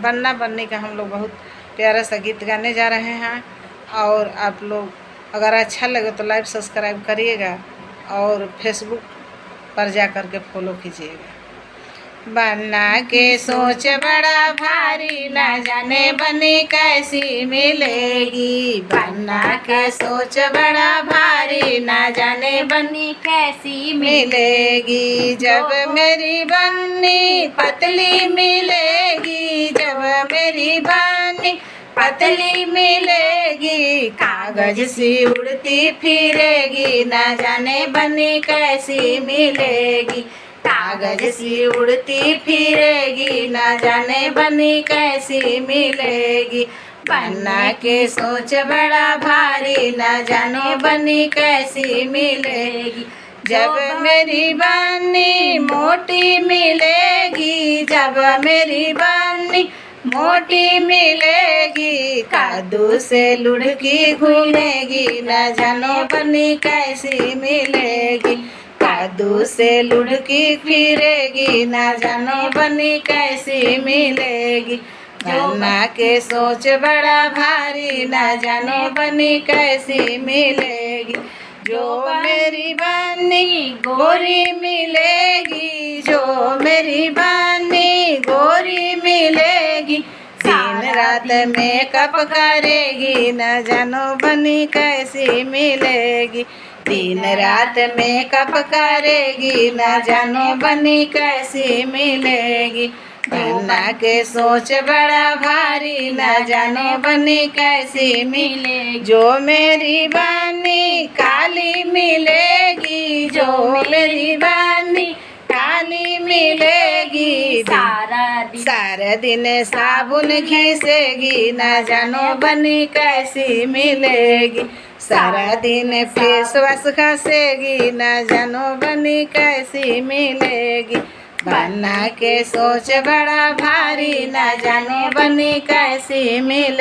बन्ना बन्नी का हम लोग बहुत प्यारा सा गीत गाने जा रहे हैं। और आप लोग अगर अच्छा लगे तो लाइक सब्सक्राइब करिएगा और फेसबुक पर जा कर के फॉलो कीजिएगा। बन्ना के सोच बड़ा भारी, ना जाने बनी कैसी मिलेगी। बन्ना के सोच बड़ा भारी, ना जाने बनी कैसी मिलेगी। जब मेरी बन्नी पतली मिलेगी, जब मेरी बन्नी पतली मिलेगी। कागज सी उड़ती फिरेगी, ना जाने बन्नी कैसी मिलेगी। कागज सी उड़ती फिरेगी, ना जाने बन्नी कैसी मिलेगी। बन्ना के सोच बड़ा भारी, ना जानो बन्नी कैसी मिलेगी। जब मेरी बन्नी मोटी मिलेगी, जब मेरी बन्नी मोटी मिलेगी। कादू से लुढ़की घूमेगी, न जानो बन्नी कैसी मिलेगी। कादू से लुढ़की फिरेगी, न जानो बन्नी कैसी मिलेगी। बन्ना के सोच बड़ा भारी, न जानो बन्नी कैसी मिलेगी। जो मेरी बन्नी गोरी मिलेगी, जो मेरी बन्नी गोरी मिलेगी। दिन रात मेकअप करेगी, न जानो बन्नी कैसी मिलेगी। दिन रात मेकअप करेगी, न जानो बन्नी कैसी मिलेगी। बन्ना के सोच बड़ा भारी, न जानो बन्नी कैसी मिलेगी। जो मेरी बन्नी काली मिलेगी, जो मेरी बन्नी काली मिलेगी। सारा दिन साबुन घिसेगी, न जानो बन्नी कैसी मिलेगी। सारा दिन फेस वॉश घसेगी, न जानो बन्नी कैसी मिलेगी। बन्ना के सोच बड़ा भारी, न जानो बन्नी कैसी मिलेगी।